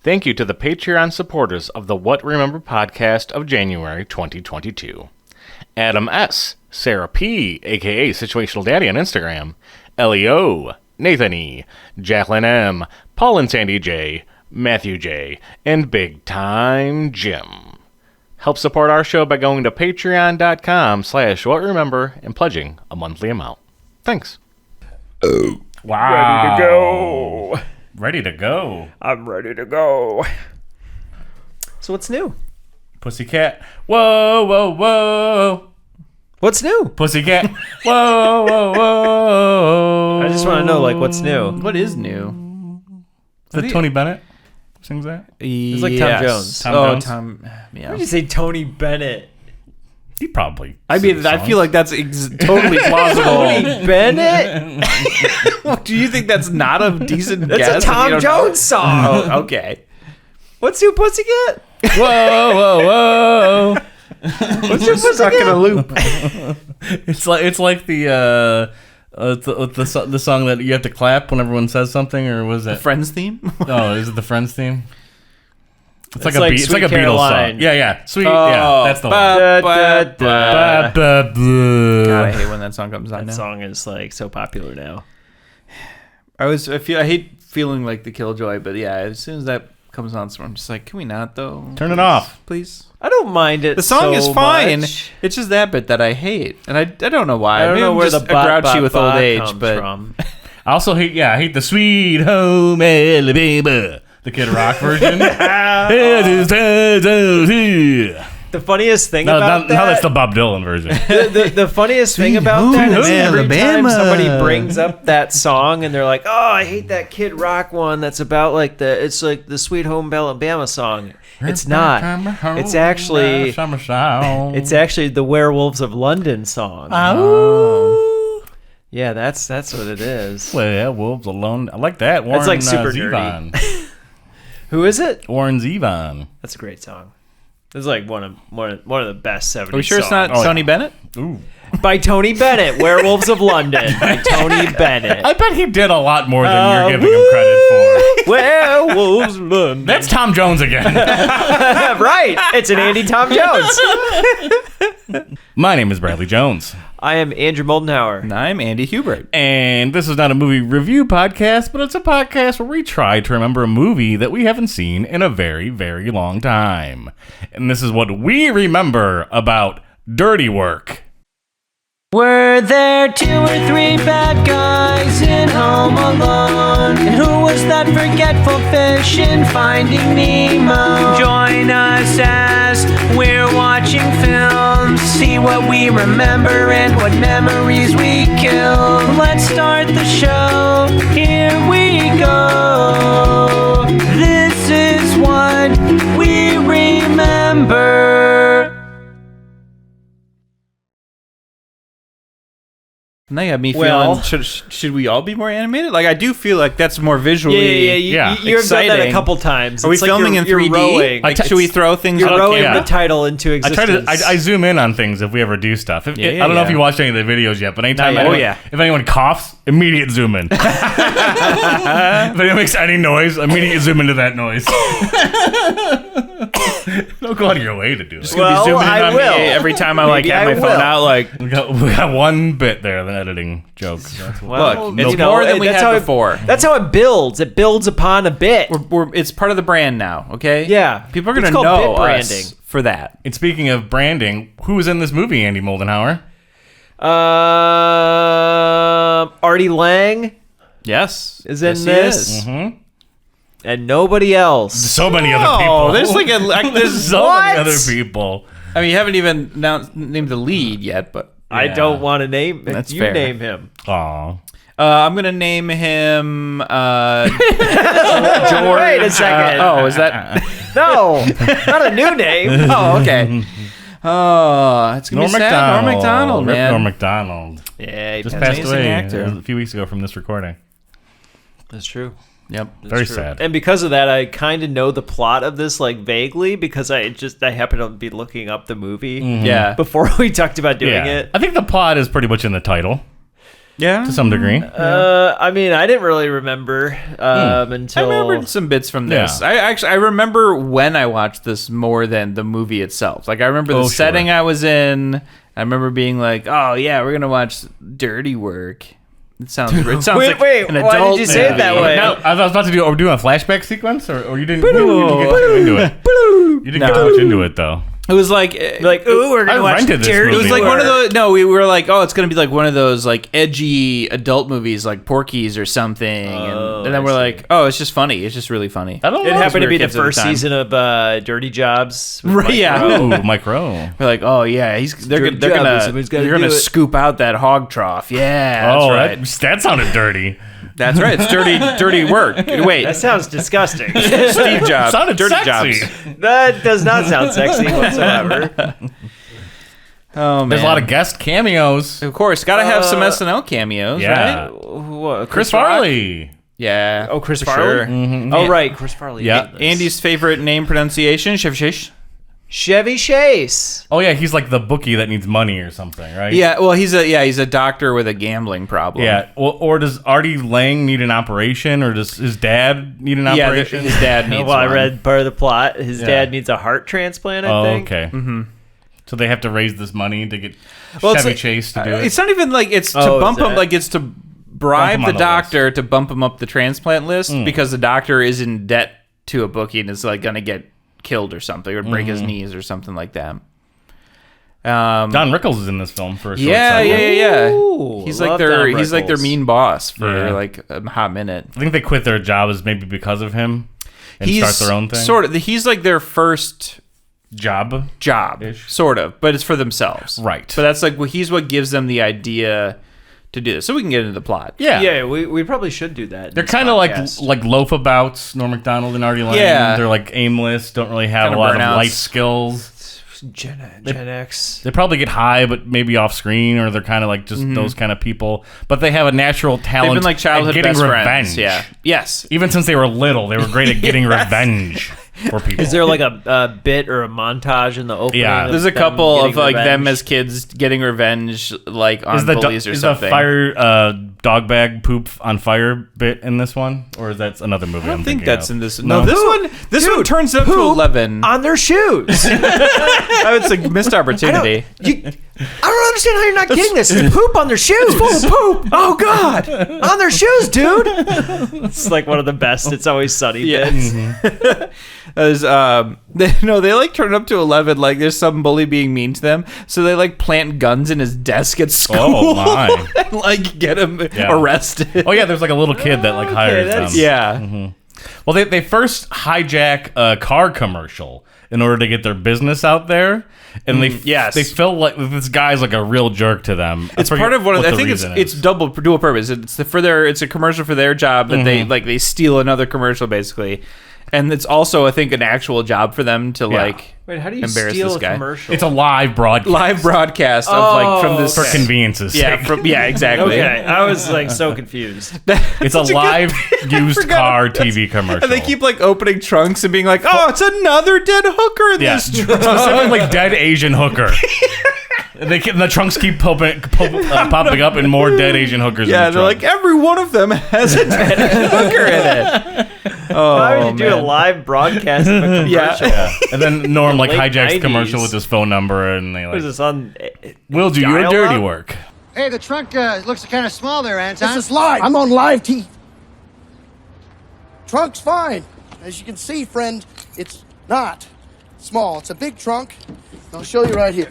Thank you to the Patreon supporters of the What Remember podcast of January 2022. Adam S., Sarah P., a.k.a. Situational Daddy on Instagram, Leo, Nathan E., Jacqueline M., Paul and Sandy J., Matthew J., and Big Time Jim. Help support our show by going to patreon.com/whatremember and pledging a monthly amount. Thanks. Oh. Wow. Ready to go. Ready to go. I'm ready to go. So what's new? Pussycat. Whoa, whoa, whoa. What's new? Pussycat. Whoa, whoa, whoa. I just want to know, like, what's new? What is new? Is it Tony Bennett who sings that? It's like Tom Jones. Tom Jones? Yeah. Why did you say Tony Bennett? He probably. I mean, I feel like that's totally plausible. Tony Bennett? Do you think that's not a decent That's guess? a Tom Jones song. Oh, okay. What's new, Pussycat? Whoa, whoa, whoa. What's your Stuck in a loop. It's like the song that you have to clap when everyone says something, or was it Friends theme? Oh, is it the Friends theme? It's like like it's Sweet like a Beatles Caroline. song. Yeah, sweet. Oh, Yeah, that's the one. God, God, I hate when that song comes on that now. song is like so popular now. I hate feeling like the Killjoy, but yeah, as soon as that comes on, I'm just like, can we not though? Turn it off, please. I don't mind it. The song is so fine. much. It's just that bit that I hate, and I don't know why. I don't Maybe know I'm where just the bot, grouchy bot, with bot old age, comes but from. I also hate the Sweet Home Alabama, the Kid Rock version. The funniest thing No, about that. no, that's the Bob Dylan version. The funniest thing about that is every time somebody brings up that song and they're like, "Oh, I hate that Kid Rock one. That's about like it's like the Sweet Home Alabama song." It's not. It's actually the Werewolves of London song. Oh. Yeah, that's what it is. Werewolves alone. I like that. Warren, That's like super Zevon. Who is it? Warren Zevon. That's a great song. It's like one of the best 70s are we sure songs. it's not Tony Bennett? Ooh. By Tony Bennett, Werewolves of London by Tony Bennett. I bet he did a lot more than you're giving him credit for. Werewolves of London. That's Tom Jones again. Right. It's an Andy Tom Jones. My name is Bradley Jones. I am Andrew Moldenhauer. And I'm Andy Hubert. And this is not a movie review podcast, but it's a podcast where we try to remember a movie that we haven't seen in a very, very long time. And this is what we remember about Dirty Work. Were there 2 or 3 bad guys in Home Alone? And who was that forgetful fish in Finding Nemo? Join us as we're watching films. See what we remember and what memories we kill. Let's start the show. Here we go. This is what we remember. Now you have me Well- feeling, should we all be more animated? Like, I do feel like that's more visually You've done that a exciting. couple times. Are we It's like filming you're- in 3D? You're rowing. Like, should we throw things You're on rowing camera? the title into I existence. I zoom in on things if we ever do stuff. I don't know if you watched any of the videos yet, but anytime Not yet. if anyone coughs, immediate zoom in. If anyone makes any noise, immediate zoom into that noise. Don't go out of your way to do it. Well, zooming in I on will. me every time I like Maybe have I my phone will. out. Like, We got one bit there, the editing joke. Well, look, it's you know, more than we that's had how before. That's how it builds. It builds upon a bit. it's part of the brand now. Okay. Yeah. People are It's gonna called know bit branding. us for that. And speaking of branding, who was in this movie, Andy Moldenhauer? Artie Lang Yes. is in Yes, he this, is. Mm-hmm. and nobody else. So many other Oh, people. there's like there's so many What? other people. I mean, you haven't even named the lead yet, but I Yeah. don't want to name. That's you fair. name him. Aw. I'm gonna name him George. Wait a second. Oh, is that? No, not a new name. Oh, okay. Oh, it's gonna Norm be sad. Norm Macdonald, Rip man. Norm Macdonald. Yeah, he Just passed passed amazing away actor. a few weeks ago from this recording. That's true. Yep. Very True. sad. And because of that, I kind of know the plot of this, like vaguely, because I happen to be looking up the movie Yeah. before we talked about doing Yeah. it. I think the plot is pretty much in the title. Yeah, to some degree. I mean, I didn't really remember until... I remembered some bits from this. Yeah. I remember when I watched this more than the movie itself. Like, I remember the setting I was in. I remember being like, oh, yeah, we're going to watch Dirty Work. It sounds like an adult why did you say it that way? No, I was about to do. Are we doing a flashback sequence, or you didn't get too into it? You didn't get too much into it, though. It was like, ooh, we're gonna watch rented this Dirty movie. It was like one of those. No, we were like, oh, it's gonna be like one of those like edgy adult movies, like Porky's or something. And then we're like, oh, it's just funny. It's just really funny. I don't know. It happened to be the kids at the first time. season of Dirty Jobs. with Right, Mike yeah. Rowe. Ooh, Mike Rowe. We're like, oh yeah, they're gonna scoop out that hog trough. Yeah, that's right. That sounded dirty. That's right. It's dirty work. Wait, That sounds disgusting. Steve Jobs. Sounded Dirty sexy. Jobs. That does not sound sexy whatsoever. Oh man, There's a lot of guest cameos. Of course, gotta have some SNL cameos, Yeah. right? What, Chris Rock? Farley. Yeah. Oh, Chris for Farley? sure. Oh, right, Chris Farley. Yeah. Andy's favorite name pronunciation, Chevy Chase. Oh yeah, he's like the bookie that needs money or something, right? Yeah, well, he's a doctor with a gambling problem. Yeah. Well, or does Artie Lang need an operation, or does his dad need an Yeah, operation? his dad needs Well, I one. read part of the plot. His dad needs a heart transplant, I think. Okay. Mm-hmm. So they have to raise this money to get Well, it's Chevy like- Chase to do it. It's not even like it's to Oh, bump is him, it? like it's to bribe Bump him the on the doctor to bump him up the transplant list because the doctor is in debt to a bookie and is like gonna get killed or something or break his knees or something like that. Don Rickles is in this film for a short Yeah. second. Ooh, He's like love their Don Rickles. mean boss for Yeah. like a hot minute. I think they quit their jobs maybe because of him and start their own thing. Sort of. He's like their first job. job, Ish. sort of, but it's for themselves, Right. But that's like he's what gives them the idea to do this. So we can get into the plot. Yeah. Yeah, we probably should do that. They're kind of like loaf-abouts, Norm Macdonald and Artie Lang. Yeah. They're like aimless, don't really have Kinda a lot burnouts. of life skills. Gen X. They probably get high, but maybe off screen, or they're kind of like just those kind of people. But they have a natural talent They've been like childhood at getting best revenge. friends. Yeah. Yes. Even since they were little, they were great at getting revenge for people. Is there like a bit or a montage in the opening? Yeah. of There's a them couple getting of like them revenge? as kids getting revenge, like on bullies or is something. the fire dog bag poop on fire bit in this one, or is that another movie? I don't think thinking that's of? in this. No, this one turns up to poop 11. on their shoes. It's a missed opportunity. I don't understand how you're not getting this. It's poop on their shoes. It's full of poop. Oh God, on their shoes, dude. It's like one of the best. It's always sunny. Bits. As they like turn it up to 11. Like there's some bully being mean to them, so they like plant guns in his desk at school. Oh, my. And like get him arrested. Oh yeah, there's like a little kid that like hires them. that's- Yeah. Well, they first hijack a car commercial in order to get their business out there, and they feel like this guy's like a real jerk to them. It's part of I think it's dual purpose. It's a commercial for their job that they steal another commercial basically, and it's also I think an actual job for them to like Wait, how do you embarrass steal this a guy. commercial? It's a live broadcast of like from this for convenience's sake. exactly. Okay, I was like so confused. It's a live used car TV commercial. And they keep like opening trunks and being like, "Oh, it's another dead hooker in this trunk." Specifically dead Asian hooker. The trunks keep popping up and more dead Asian hookers. Yeah, in the they're trunk. like every one of them has a dead hooker in it. Oh, Why would you do a live broadcast of a commercial? Yeah. And then Norm like Late hijacks the 90s. commercial with his phone number, and they What is like, this on? "We'll do your dial-up? dirty work." Hey, the trunk looks kind of small there, Anton. This is live. I'm on live TV. Trunk's fine. As you can see, friend, it's not small. It's a big trunk. I'll show you right here.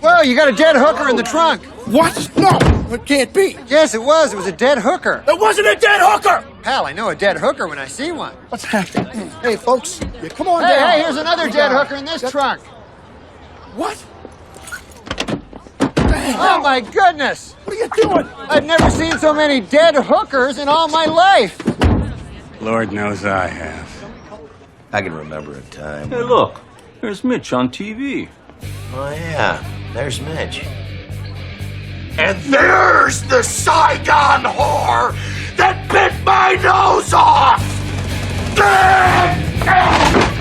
Whoa, you got a dead hooker in the trunk. What? No, it can't be. Yes, it was. It was a dead hooker. It wasn't a dead hooker. Pal, I know a dead hooker when I see one. What's happening? Hey, folks, yeah, come on Hey, down. hey, here's another dead hooker in this trunk. What? Oh, my goodness. What are you doing? I've never seen so many dead hookers in all my life. Lord knows I have. I can remember a time. Hey, look, there's Mitch on TV. Oh, yeah, there's Mitch. And there's the Saigon whore that bit my nose off!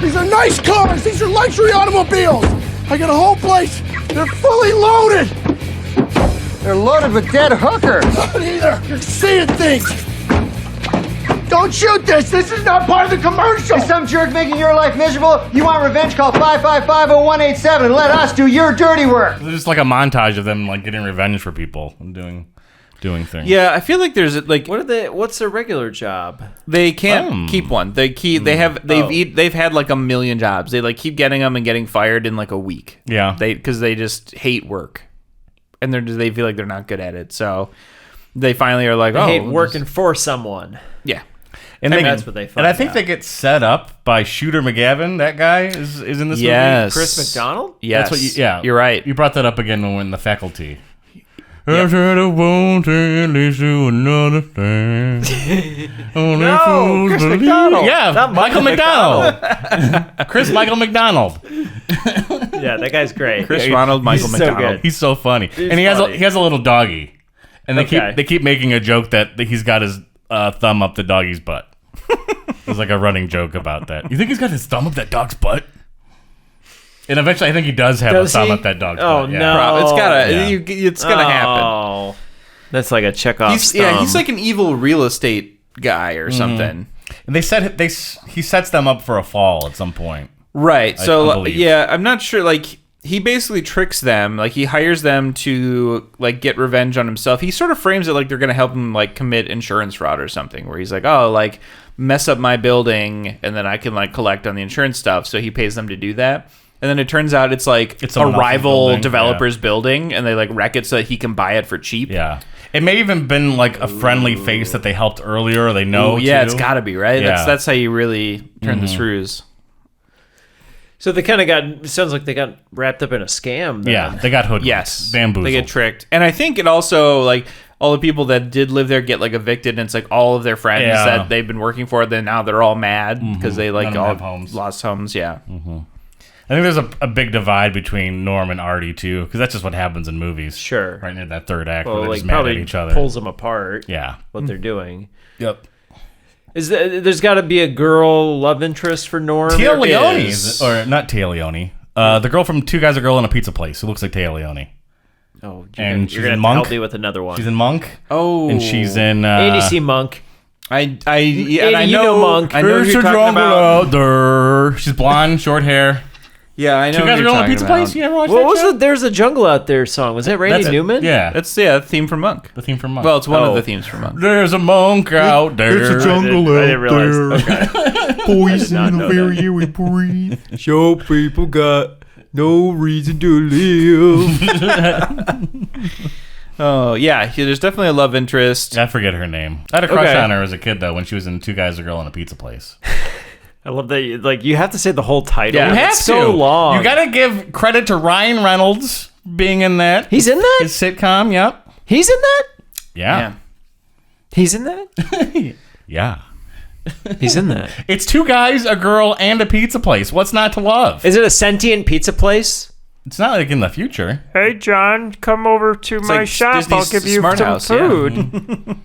These are nice cars. These are luxury automobiles. I got a whole place. They're fully loaded. They're loaded with dead hookers. Not either. You're seeing things. Don't shoot this. This is not part of the commercial. Is some jerk making your life miserable? You want revenge? Call 555-0187 and let us do your dirty work. There's just like a montage of them like getting revenge for people and doing things. Yeah, I feel like there's like What's their regular job? they can't keep one. They've had like a million jobs. They like keep getting them and getting fired in like a week. Yeah. Because they just hate work, and they feel like they're not good at it. So they finally are like, I hate we'll working for someone. Yeah. And that's what they find And I think out. they get set up by Shooter McGavin. That guy is in this Yes. movie. Chris McDonald? Yes. That's what you're right. You brought that up again when we were in The Faculty. I said I won't lead to another thing. Only fools Chris believe. McDonald. Yeah, Not Michael McDonald. Chris Michael McDonald. Yeah, that guy's great. Chris Ronald Michael so McDonald. good. He's so funny, He's and he funny. has a little doggy, and Okay. they keep making a joke that he's got his thumb up the doggy's butt. There's like a running joke about that. You think he's got his thumb up that dog's butt? And eventually, I think he does have a thumb up that dog's butt. Yeah. no. It's gonna happen. Oh. That's like a Chekhov He's like an evil real estate guy or something. And he sets them up for a fall at some point. Right. I So believe. yeah, I'm not sure. Like he basically tricks them. Like he hires them to like get revenge on himself. He sort of frames it like they're gonna help him like commit insurance fraud or something. Where he's like, oh, like mess up my building, and then I can like collect on the insurance stuff. So he pays them to do that. And then it turns out it's like a someone else's rival building, developer's building, and they like wreck it so that he can buy it for cheap. Yeah. It may even been like a friendly face that they helped earlier, or they know. Oh yeah, too. it's got to be right. Yeah. That's how you really turn the screws. So they kind of it sounds like they got wrapped up in a scam. Then. Yeah, they got hoodwinked. Yes, bamboozled. They get tricked, and I think it also like all the people that did live there get like evicted, and it's like all of their friends that they've been working for. Then now they're all mad because they like None of them all have homes. lost homes. Yeah, I think there's a big divide between Norm and Artie too, because that's just what happens in movies. Sure. Right near that third act, Well, where they're like just mad at probably each other. pulls them apart. Yeah. What they're doing. Yep. There's got to be a girl love interest for Norm. Tia There Leone, is. or not Tia Leone, the girl from Two Guys, a Girl, and a Pizza Place, who looks like Tia Leone. Oh, And you're she's gonna in have to help Monk. me with another one. She's in Monk. Oh. And she's in Andy C. Monk. I Andy, and I you know Monk. I know who There's you're a talking jungle about. out there. She's blonde, short hair. Yeah, I know. Two who Guys, a you're Girl, and a talking Pizza about. Place. You ever watch What that was show? it? There's a Jungle Out There song. Was that Randy That's it. Newman? Yeah, That's the theme from Monk. the theme from Monk. Well, it's one Oh. of the themes from Monk. There's a monk out there. I didn't realize. Okay. Poison in the very air we breathe. Show people got no reason to live. Oh yeah, there's definitely a love interest. I forget her name. I had a crush Okay. on her as a kid, though, when she was in Two Guys, a Girl, and a Pizza Place. I love that. You have to say the whole title. Yeah, You have it's so to. long. You gotta give credit to Ryan Reynolds being in that. He's in that. His sitcom, yep. He's in that. Yeah. He's in that. Yeah. He's in that. It's Two Guys, a Girl, and a Pizza Place. What's not to love? Is it a sentient pizza place? It's not like in the future. Hey, John, come over to my like shop. Disney's I'll give you Smart some House, yeah. food.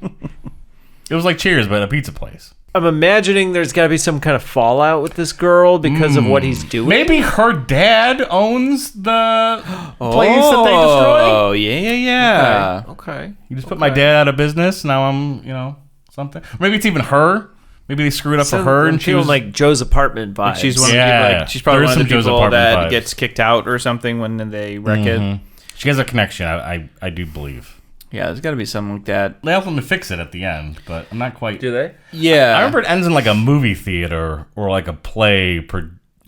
It was like Cheers, but a pizza place. I'm imagining there's got to be some kind of fallout with this girl because of what he's doing. Maybe her dad owns the place that they destroy. Oh yeah. Okay. You just put my dad out of business. Now I'm, something. Maybe it's even her. Maybe they screwed up for her, and she was like Joe's apartment vibes. She's one Yeah. of the, like, she's probably There is one of the some Joe's people Apartment that vibes. gets kicked out or something when they wreck it. She has a connection. I do believe. Yeah, there's got to be something like that. They help them to fix it at the end, but I'm not quite. Do they? Yeah, I remember it ends in like a movie theater or like a play.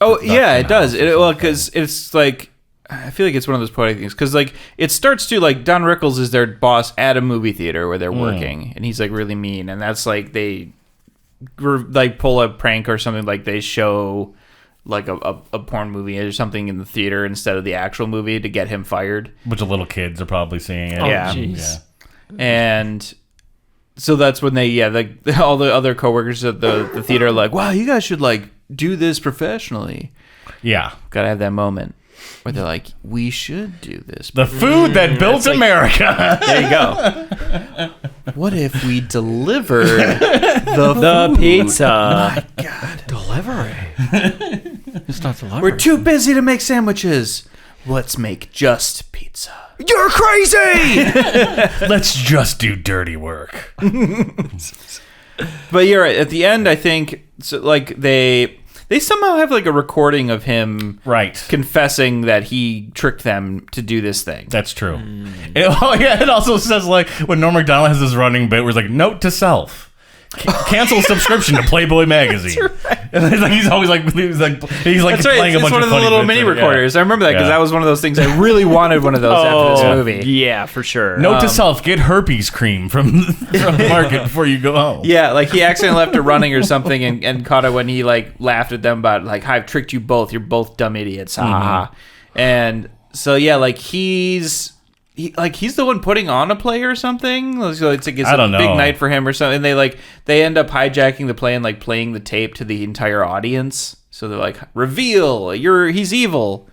Oh yeah, it production does. house or Well, something. because it's like I feel like it's one of those poetic things. Because like it starts to like Don Rickles is their boss at a movie theater where they're working, and he's like really mean, and that's like they like pull a prank or something. Like they show like a porn movie or something in the theater instead of the actual movie to get him fired. Which of little kids are probably seeing it. Oh, Yeah. jeez. And so that's when they all the other coworkers at the theater are like, wow, you guys should like do this professionally. Yeah. Gotta have that moment where they're like, we should do this. The food that built America. There you go. What if we delivered the The pizza. My God. Delivery. It's not delivery. We're too busy to make sandwiches. Let's make just pizza. You're crazy! Let's just do dirty work. But you're right. At the end, I think so, like they somehow have like a recording of him confessing that he tricked them to do this thing. That's true. It also says like when Norm Macdonald has this running bit where it's like, note to self. Cancel subscription to Playboy magazine. That's right. He's always like he's like That's playing right. a bunch it's one of of the little bits mini in it. recorders. I remember that because that was one of those things I really wanted one of those after this movie. Yeah, for sure. Note to self: get herpes cream from the market before you go home. Yeah, like he accidentally left her running or something and caught it when he like laughed at them about like, I've tricked you both. You're both dumb idiots. And so yeah, like he's the one putting on a play or something. So it's like I don't a big know. night for him or something. And they end up hijacking the play and like playing the tape to the entire audience. So they're like, reveal, he's evil.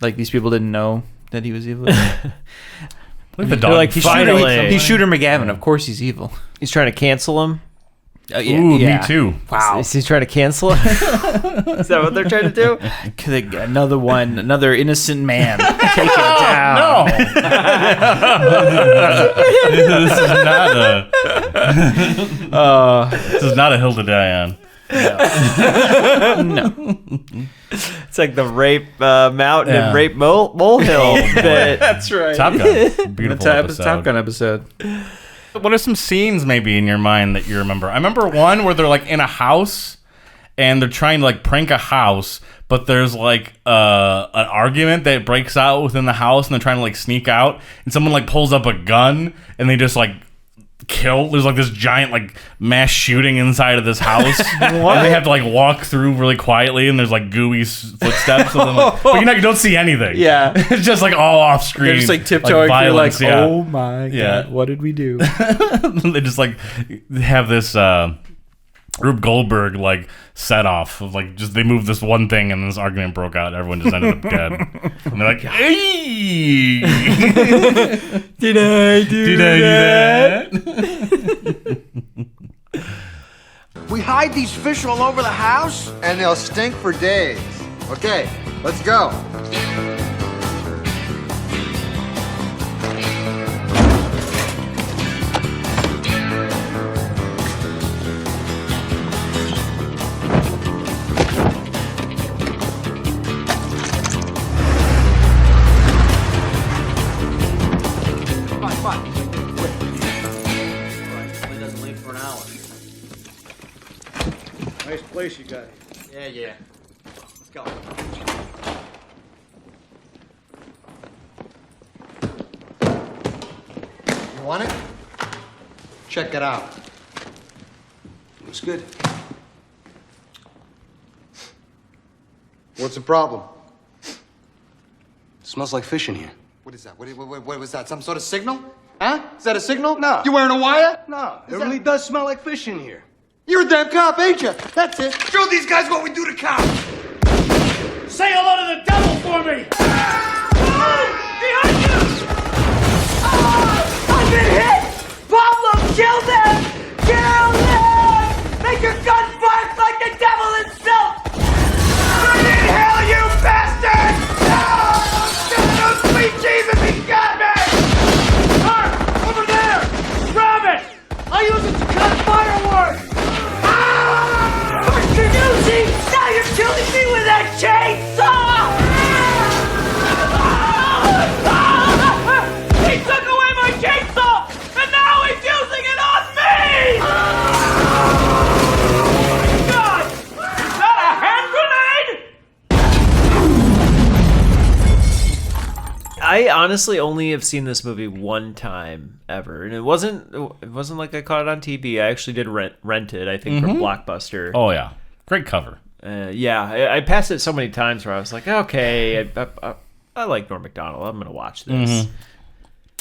Like these people didn't know that he was evil. Look at the dog. Like, He's Shooter McGavin. Of course he's evil. He's trying to cancel him. Ooh, me too. Wow. Is he trying to cancel him? Is that what they're trying to do? Another innocent man. Take it down. No. This is not a hill to die on. No. It's like the rape mountain and rape molehill bit. That's right. Top Gun. Beautiful episode. Top Gun episode. What are some scenes maybe in your mind that you remember? I remember one where they're like in a house and they're trying to like prank a house, but there's like an argument that breaks out within the house and they're trying to like sneak out and someone like pulls up a gun and they just like kill. There's like this giant like mass shooting inside of this house. And they have to like walk through really quietly and there's like gooey footsteps. But you don't see anything. Yeah. It's just like all off screen. They're just like tiptoeing through like, yeah. oh my God, what did we do? They just like have this Rube Goldberg like set off of like just they moved this one thing and this argument broke out. Everyone just ended up dead. And they're like, hey, Did I do that? We hide these fish all over the house? And they'll stink for days. Okay, let's go. Nice place you got. Yeah. Let's go. You want it? Check it out. Looks good. What's the problem? Smells like fish in here. What is that? What was that? Some sort of signal? Huh? Is that a signal? No. You wearing a wire? No, it really does smell like fish in here. You're a damn cop, ain't you? That's it. Show these guys what we do to cops. Say hello to the devil for me! Behind you! I've been hit! Pablo, kill them! Kill them! Make your gun bark like the devil himself! Bring in hell, you bastard! Get those sweet cheese if he got me! Mark, over there! Grab it! I use it to cut fireworks! Using! Now you're killing me with that chainsaw! He took away my chainsaw, and now he's using it on me! God! Is that a hand grenade? I honestly only have seen this movie one time ever, and it wasn't like I caught it on TV. I actually did rent it. I think from Blockbuster. Oh yeah, great cover. I passed it so many times where I was like, okay, I like Norm Macdonald. I'm gonna watch this.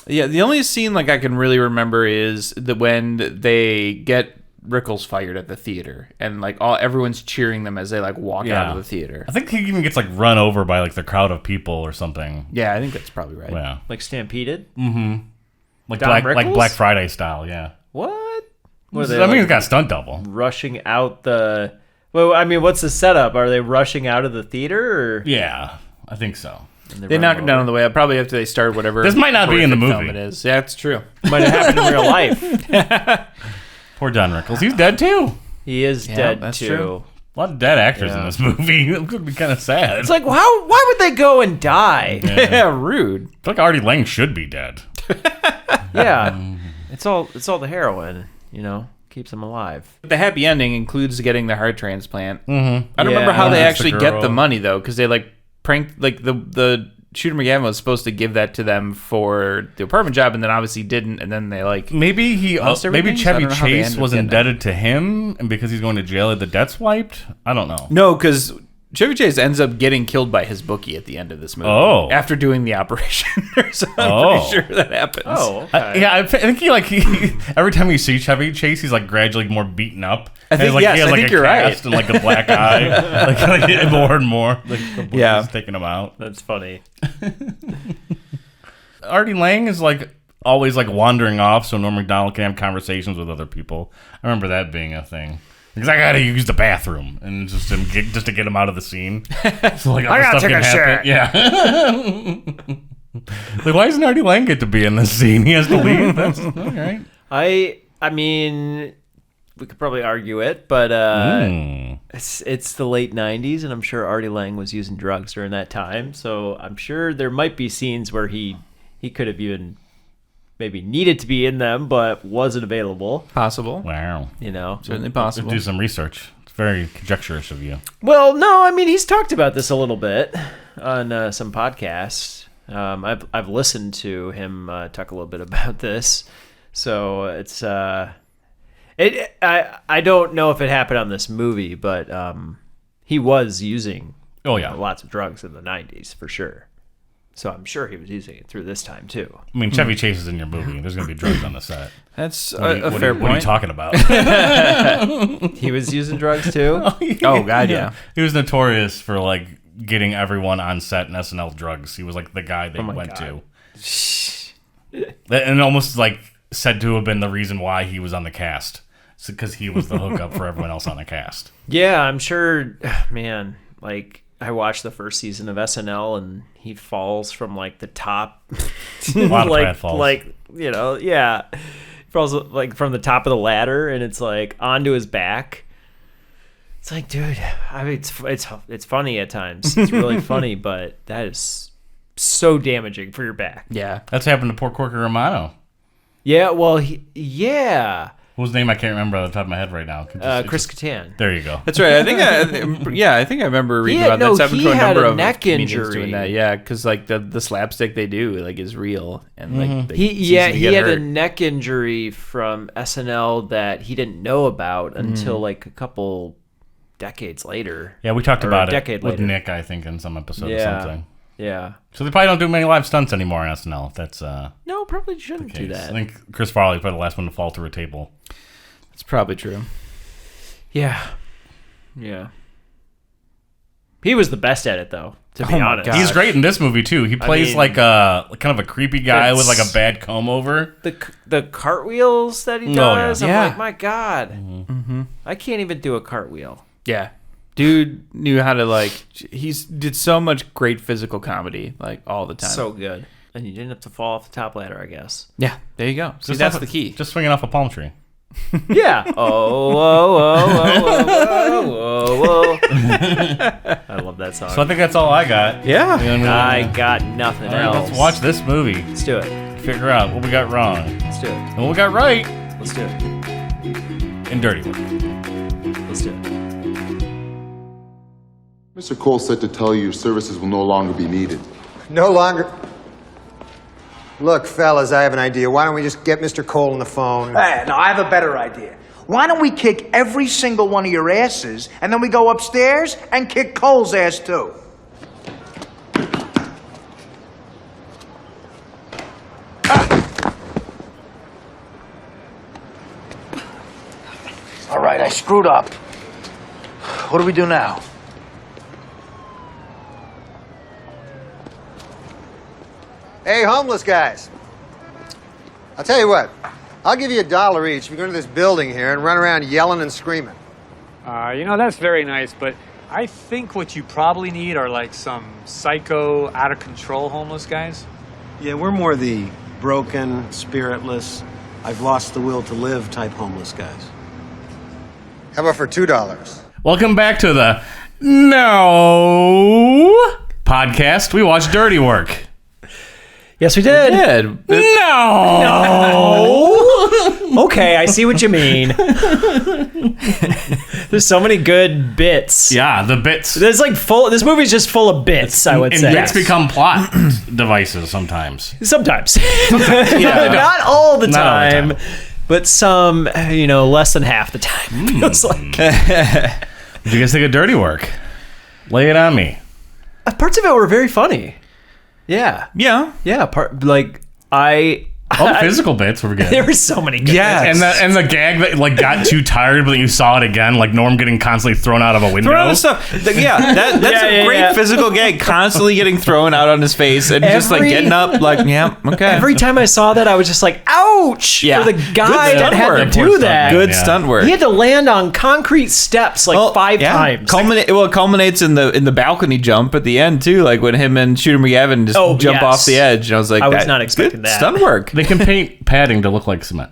Yeah, the only scene like I can really remember is when they get Rickles fired at the theater, and like everyone's cheering them as they like walk out of the theater. I think he even gets like run over by like the crowd of people or something. Yeah, I think that's probably right. Yeah, Like stampeded. like Don like Rickles? Black Friday style. Yeah. What? I mean, he's got a stunt double. Rushing out the. Well, I mean, what's the setup? Are they rushing out of the theater? Or? Yeah, I think so. They knock him down on the way up, probably after they start whatever. This might not be in the movie. It is. Yeah, it's true. Might have happened in real life. Poor John Rickles. He's dead too. He is dead that's too. true. A lot of dead actors in this movie. It could be kind of sad. It's like, why would they go and die? Yeah, rude. I feel like Artie Lang should be dead. Yeah, it's all the heroin, keeps him alive. The happy ending includes getting the heart transplant. Mm-hmm. I don't remember how they That's the actually get girl. the money though, because they pranked the Shooter McGavin was supposed to give that to them for the apartment job, and then obviously didn't, and then they maybe lost everything? maybe So I Chevy don't know how they Chase ended up was getting indebted to him, and because he's going to jail, the debt's wiped. I don't know. No, because Chevy Chase ends up getting killed by his bookie at the end of this movie. Oh. After doing the operation. So I'm Oh. pretty sure that happens. Oh, okay. I think he every time you see Chevy Chase, he's gradually more beaten up. I think- And, he yes, has I think a you're cast right. and a black eye, like more and more. The Yeah. is taking him out. That's funny. Artie Lang is always wandering off, so Norm Macdonald can have conversations with other people. I remember that being a thing. Because I gotta use the bathroom, and just to get him out of the scene. So I gotta take a shit. Yeah. Why doesn't Artie Lang get to be in this scene? He has to leave. That's all right. I mean, we could probably argue it, but it's the late 90s, and I'm sure Artie Lang was using drugs during that time. So I'm sure there might be scenes where he could have even maybe needed to be in them, but wasn't available. Possible. Wow. Certainly possible. Do some research. It's very conjecturous of you. Well, no, I mean, he's talked about this a little bit on some podcasts. I've listened to him talk a little bit about this, so it's I don't know if it happened on this movie, but he was using lots of drugs in the 90s for sure. So I'm sure he was using it through this time too. I mean, Chevy Chase is in your movie. There's going to be drugs on the set. That's a fair point. What are you talking about? He was using drugs too? Oh, God, yeah. He was notorious for getting everyone on set in SNL drugs. He was the guy they went to. And almost said to have been the reason why he was on the cast. Because he was the hookup for everyone else on the cast. Yeah, I'm sure, man, I watched the first season of SNL, and he falls from the top. A lot of pratfalls. Yeah, falls from the top of the ladder, and it's onto his back. It's dude, I mean, it's funny at times. It's really funny, but that is so damaging for your back. Yeah, that's happened to poor Corky Romano. Yeah, well, whose name I can't remember off the top of my head right now. Chris Kattan. There you go. That's right. I think I remember reading about that. It's happened to a number of neck comedians injury. doing that. Yeah, because the slapstick they do is real, and he had a neck injury from SNL that he didn't know about until a couple decades later. Yeah, we talked about it with later. Nick, I think, in some episode or something. Yeah. So they probably don't do many live stunts anymore on SNL. If that's no, probably shouldn't do that. I think Chris Farley was probably the last one to fall through a table. That's probably true. Yeah. He was the best at it, though. To be honest, he's great in this movie too. He plays a kind of a creepy guy with a bad comb over. The cartwheels that he does. Yeah. I'm like, my God, I can't even do a cartwheel. Yeah. Dude knew how to he did so much great physical comedy all the time. So good. And you didn't have to fall off the top ladder, I guess. Yeah, there you go. See, that's the key. Just swinging off a palm tree. Yeah. Oh. I love that song. So I think that's all I got. Yeah. I got nothing else. Let's watch this movie. Let's do it. Figure out what we got wrong. Let's do it. And what we got right. Let's do it. In Dirty Work. Let's do it. Mr. Cole said to tell you your services will no longer be needed. No longer. Look, fellas, I have an idea. Why don't we just get Mr. Cole on the phone? Hey, no, I have a better idea. Why don't we kick every single one of your asses, and then we go upstairs and kick Cole's ass, too? All right, I screwed up. What do we do now? Hey, homeless guys. I'll tell you what. I'll give you $1 each if you go into this building here and run around yelling and screaming. That's very nice, but I think what you probably need are like some psycho, out of control homeless guys. Yeah, we're more the broken, spiritless, I've lost the will to live type homeless guys. How about for $2? Welcome back to the No podcast. We watched Dirty Work. Yes, we did. No. Okay, I see what you mean. There's so many good bits. Yeah, the bits. There's like this movie's just full of bits, I would say. And bits become plot devices sometimes. Sometimes. Yeah. Not all the Not all the time. time. But some, less than half the time. Feels like. What did you guys think of Dirty Work? Lay it on me. Parts of it were very funny. Yeah. Yeah. Yeah. All the physical bits were good. There were so many good bits. And the gag that like got too tired, but then you saw it again, like Norm getting constantly thrown out of a window. Thrown out of stuff. That's a great physical gag. Constantly getting thrown out on his face and just like getting up, like, yeah, okay. Every time I saw that, I was just like, ouch! Yeah. For the guy that had to do that. Good stunt work. He had to land on concrete steps like 5 times. It culminates in the balcony jump at the end too, like when him and Shooter McGavin just jump off the edge. And I was like, I was not expecting that. Stunt work. They can paint padding to look like cement.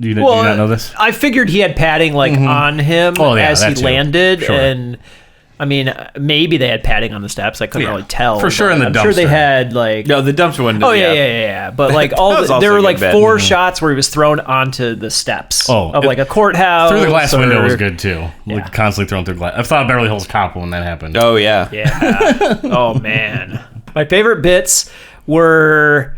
Do you not know this? I figured he had padding on him as he landed, and I mean, maybe they had padding on the steps. I couldn't really tell. For sure in the dumpster. I'm sure they had like... No, the dumpster one. Oh, yeah. But like there were like 4 shots where he was thrown onto the steps of like a courthouse. Through the glass window was good too. Like constantly thrown through glass. I thought Beverly Hills Cop when that happened. Oh, yeah. Yeah. Oh, man. My favorite bits were...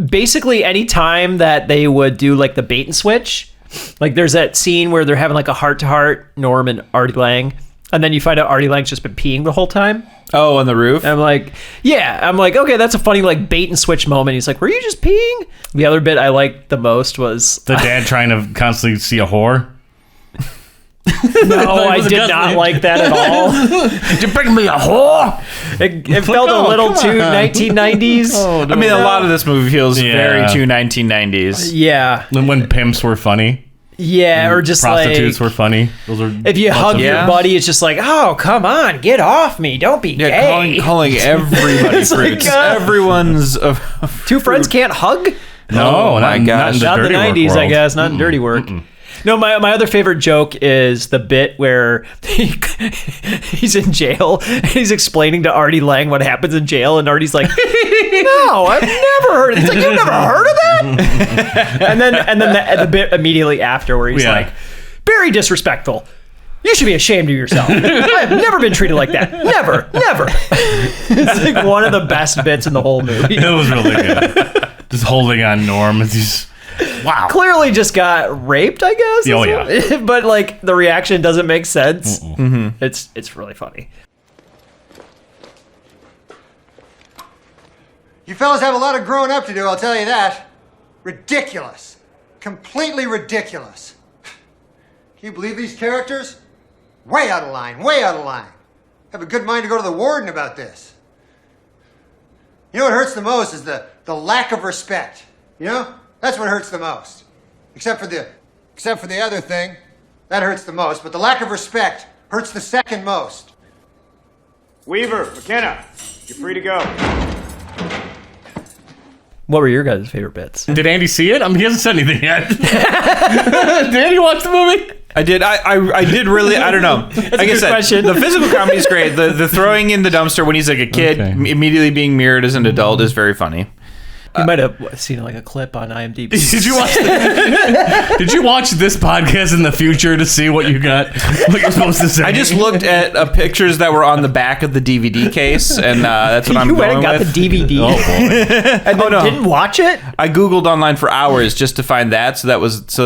basically any time that they would do like the bait and switch, like there's that scene where they're having like a heart-to-heart, Norm and Artie Lang, and then you find out Artie Lang's just been peeing the whole time. Oh, on the roof? And I'm like, okay, that's a funny like bait and switch moment. He's like, were you just peeing? The other bit I liked the most was the dad trying to constantly see a whore. No, I did not like that at all. Did you bring me a whore? It felt a little too 1990s. I mean, a lot of this movie feels very too 1990s. Yeah. When pimps were funny. Yeah, or just prostitutes like, were funny. Those are if you hug your buddy, it's just like, oh, come on, get off me. Don't be gay. Calling everybody fruits. Everyone's two friends can't hug? No, not in the dirty 90s, work I guess. Not in dirty work. No, my other favorite joke is the bit where he's in jail and he's explaining to Artie Lang what happens in jail, and Artie's like, no, I've never heard of it. He's like, you've never heard of that? and then the bit immediately after where he's like, very disrespectful. You should be ashamed of yourself. I've never been treated like that. Never. It's like one of the best bits in the whole movie. It was really good. Just holding on Norm as he's... Wow. Clearly just got raped, I guess. Oh, yeah. But like the reaction doesn't make sense. Mm-hmm. It's really funny. You fellas have a lot of growing up to do, I'll tell you that. Ridiculous. Completely ridiculous. Can you believe these characters? Way out of line, way out of line. Have a good mind to go to the warden about this. You know what hurts the most is the lack of respect. You know? That's what hurts the most. Except for the other thing. That hurts the most, but the lack of respect hurts the second most. Weaver, McKenna, you're free to go. What were your guys' favorite bits? Did Andy see it? I mean, he hasn't said anything yet. Did Andy watch the movie? I did. I did really. I don't know. That's like a good question. The physical comedy is great. The throwing in the dumpster when he's like a kid, immediately being mirrored as an adult is very funny. You might have seen like a clip on IMDb. Did you watch this podcast in the future to see what you got? What you're supposed to say? I just looked at pictures that were on the back of the DVD case, and that's what I'm going with. You went and got the DVD. Oh boy! And then didn't watch it. I googled online for hours just to find that. So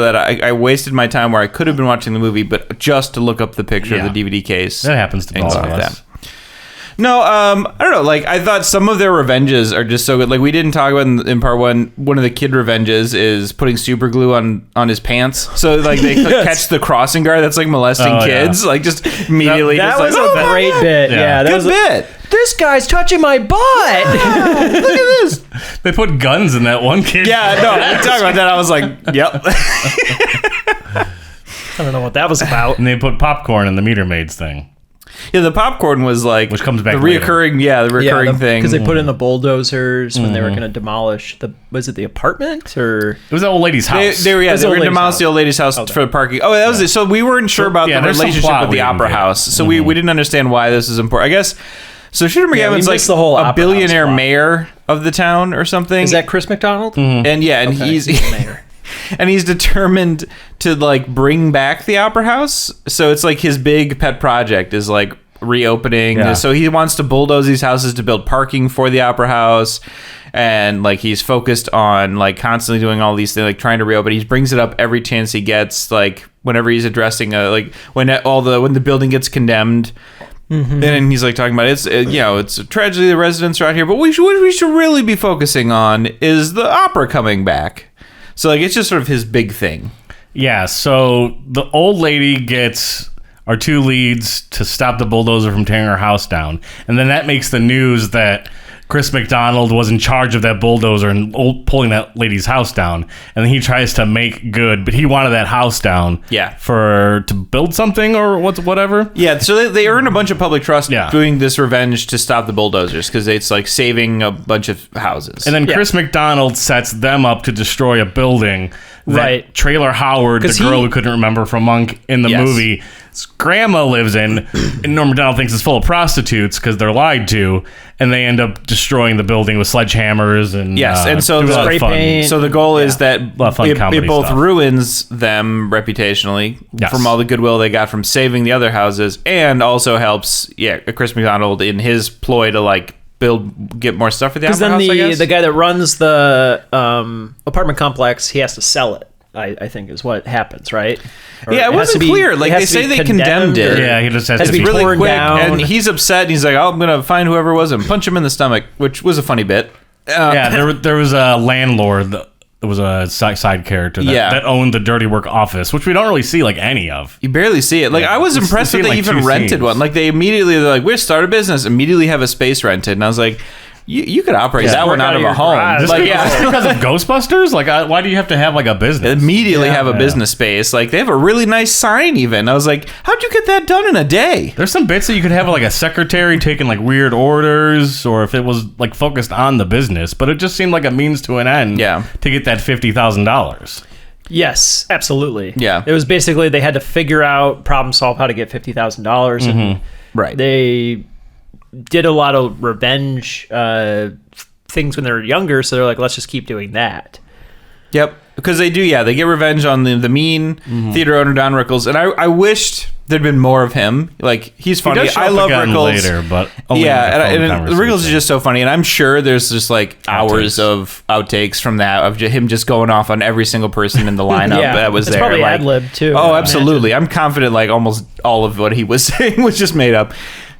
that I wasted my time where I could have been watching the movie, but just to look up the picture of the DVD case. That happens to all of us. No, I don't know. Like, I thought some of their revenges are just so good. Like, we didn't talk about in part one of the kid revenges is putting super glue on his pants. So, like, they catch the crossing guard that's, like, molesting kids. Yeah. Like, just immediately. That just was a great bit. Yeah, that was a bit. This guy's touching my butt. Look at this. They put guns in that one kid. Yeah, no, we talked about that. I was like, yep. I don't know what that was about. And they put popcorn in the meter maids thing. Yeah, the popcorn was like which comes back the reoccurring, thing because they put in the bulldozers when they were going to demolish was it the apartment or it was the old lady's house? They were going to demolish the old lady's house for the parking. Oh, that was it. So we weren't sure about the relationship with the opera house. So we didn't understand why this is important. I guess. So Shooter McGavin's like the whole a billionaire mayor of the town or something. Is that Chris McDonald? And he's the mayor. And he's determined to like bring back the opera house. So it's like his big pet project is like reopening. Yeah. So he wants to bulldoze these houses to build parking for the opera house. And like he's focused on like constantly doing all these things, like trying to reopen. He brings it up every chance he gets, like whenever he's addressing when the building gets condemned. Mm-hmm. And he's like talking about it's a tragedy the residents are out here, but what we should really be focusing on is the opera coming back. So like it's just sort of his big thing. Yeah, so the old lady gets our two leads to stop the bulldozer from tearing her house down. And then that makes the news that Chris McDonald was in charge of that bulldozer and pulling that lady's house down. And then he tries to make good, but he wanted that house down to build something or whatever. Yeah, so they earn a bunch of public trust doing this revenge to stop the bulldozers because it's like saving a bunch of houses. And then Chris McDonald sets them up to destroy a building that Trailer Howard, the girl who couldn't remember from Monk in the movie, grandma lives in, and Norm Macdonald thinks it's full of prostitutes because they're lied to, and they end up destroying the building with sledgehammers and and so the spray paint. So the goal is that it both ruins them reputationally from all the goodwill they got from saving the other houses, and also helps Chris McDonald in his ploy to like get more stuff for the opera house. Because then the guy that runs the apartment complex, he has to sell it. I think is what happens, right? Or it wasn't clear. Like they say they condemned it. Yeah, he just has to be really torn quick, down. and he's upset. And he's like, "Oh, I'm gonna find whoever it was and punch him in the stomach," which was a funny bit. There was a landlord. That was a side character that owned the Dirty Work office, which we don't really see like any of. You barely see it. Like I was impressed that they even rented one. Like they're like, "We're start a business." Immediately have a space rented, and I was like. You could operate that one out of a home. Just because of Ghostbusters? Like, why do you have to have like a business? Immediately have a business space. Like, they have a really nice sign even. I was like, how'd you get that done in a day? There's some bits that you could have like a secretary taking like weird orders, or if it was like focused on the business, but it just seemed like a means to an end to get that $50,000. Yes, absolutely. Yeah. It was basically they had to figure out, problem solve how to get $50,000. And right. They did a lot of revenge things when they were younger, so they're like, let's just keep doing that. Yep, because they do, they get revenge on the mean theater owner Don Rickles, and I wished there'd been more of him. Like, he's funny. I love Rickles. Later, but and Rickles is just so funny, and I'm sure there's just like hours of outtakes from that of him just going off on every single person in the lineup that was there. Probably like, ad-lib too. Oh, absolutely. I'm confident like almost all of what he was saying was just made up.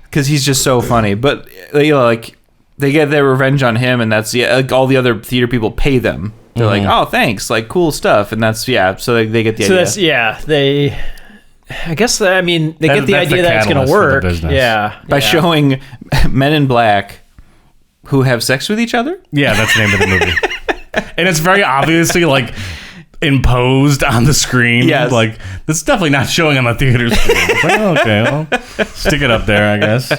Because he's just so funny, but like they get their revenge on him, and that's like all the other theater people pay them. They're like, "Oh, thanks, like cool stuff," and that's so they get the idea. So that's they. I guess they get the idea that it's going to work. By showing men in black who have sex with each other. Yeah, that's the name of the movie, and it's very obviously like imposed on the screen. Yes. Like, this is definitely not showing on the theater screen. It's like, okay, well, stick it up there, I guess.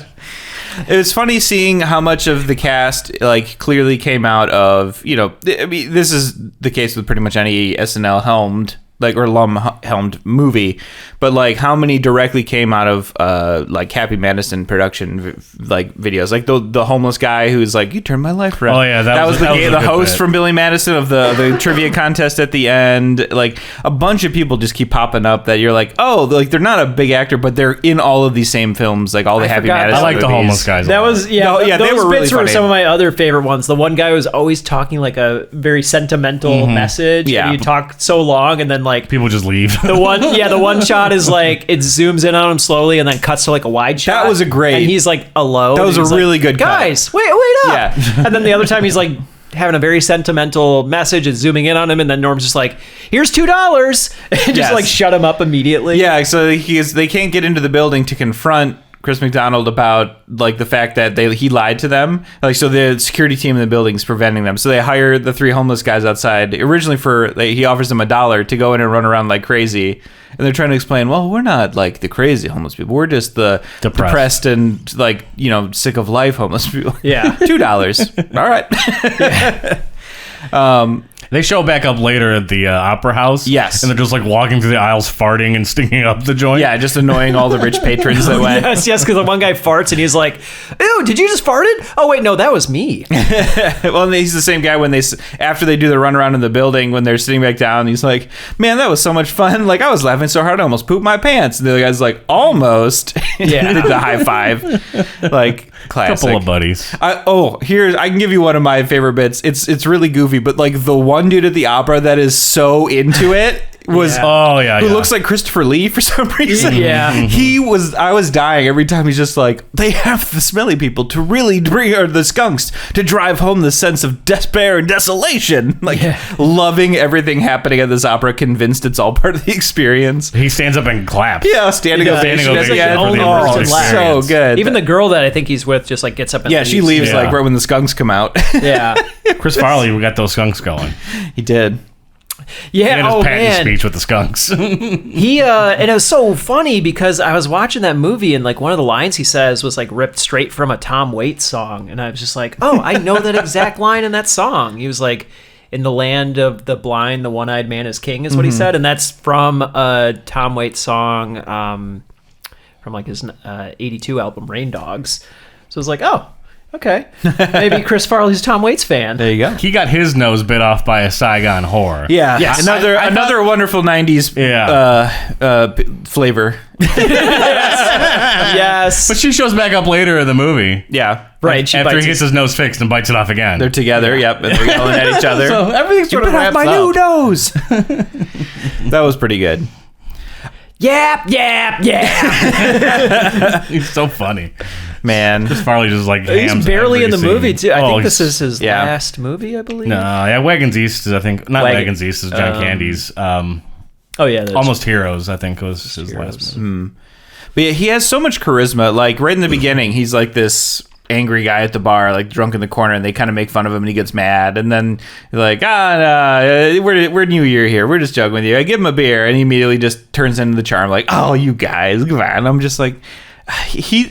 It was funny seeing how much of the cast like clearly came out of, this is the case with pretty much any SNL helmed helmed movie, but like how many directly came out of like Happy Madison production like videos, like the homeless guy who's like, you turned my life around. Oh yeah, that was the host from Billy Madison of the trivia contest at the end. Like a bunch of people just keep popping up that you're like, oh, like they're not a big actor, but they're in all of these same films, like all the Happy Madison. I like movies. the homeless guys. That was those they were really bits funny. were some of my other favorite ones. The one guy was always talking like a very sentimental message. Yeah, and you talk so long, and then like people just leave. The one shot is like it zooms in on him slowly and then cuts to like a wide shot. That was a great. And he's like alone. That was a really good cut. Guys, wait up. Yeah. And then the other time he's like having a very sentimental message and zooming in on him, and then Norm's just like, here's $2 and just like shut him up immediately. Yeah, so they can't get into the building to confront Chris McDonald about like the fact that he lied to them. Like, so the security team in the building is preventing them. So they hire the 3 homeless guys outside originally he offers them $1 to go in and run around like crazy. And they're trying to explain, well, we're not like the crazy homeless people. We're just the depressed and like, sick of life homeless people. Yeah. $2. All right. They show back up later at the opera house. Yes. And they're just like walking through the aisles farting and stinking up the joint. Yeah, just annoying all the rich patrons that way. Yes, because the one guy farts and he's like, ew, did you just farted? Oh, wait, no, that was me. Well, he's the same guy after they do the run around in the building, when they're sitting back down, he's like, man, that was so much fun. Like, I was laughing so hard I almost pooped my pants. And the other guy's like, almost. Yeah. The high five. Like, classic. Couple of buddies. I can give you one of my favorite bits. It's really goofy, but like the one dude at the opera that is so into it was who looks like Christopher Lee for some reason. Yeah. I was dying every time. He's just like, they have the smelly people to really or the skunks to drive home the sense of despair and desolation. Like, loving everything happening at this opera, convinced it's all part of the experience. He stands up and claps. Yeah, standing ovation. So good. Even the girl that I think he's with just like gets up and leaves. She leaves like right when the skunks come out. Yeah. Chris Farley, we got those skunks going. He did. Yeah, he had his patent speech with the skunks. He and it was so funny because I was watching that movie and like one of the lines he says was like ripped straight from a Tom Waits song, and I was just like, oh, I know that exact line in that song. He was like, in the land of the blind, the one-eyed man is king, is what he said, and that's from a Tom Waits song from like his 82 album Rain Dogs. So I was like, oh, okay. Maybe Chris Farley's a Tom Waits fan. There you go. He got his nose bit off by a Saigon whore. Yeah. Yes. Another wonderful 90s flavor. Yes. But she shows back up later in the movie. Yeah. Right. After he gets his nose fixed and bites it off again. They're together. Yep. And they're yelling at each other. So everything sort of wraps my up. new nose. That was pretty good. Yap. He's so funny. Man. Chris Farley just like he's barely in the scene. movie too. I think this he's- is his last movie, I believe. No, yeah, Wagons East is, I think, not Wagons East, is John Candy's. Oh yeah, Almost Heroes, I think, was his last movie. But yeah, he has so much charisma. Like right in the beginning, he's like this angry guy at the bar, like drunk in the corner, and they kind of make fun of him, and he gets mad. And then they're like, we're New Year here. We're just joking with you. I give him a beer, and he immediately just turns into the charm. Like, oh, you guys, come on. And I'm just like, he's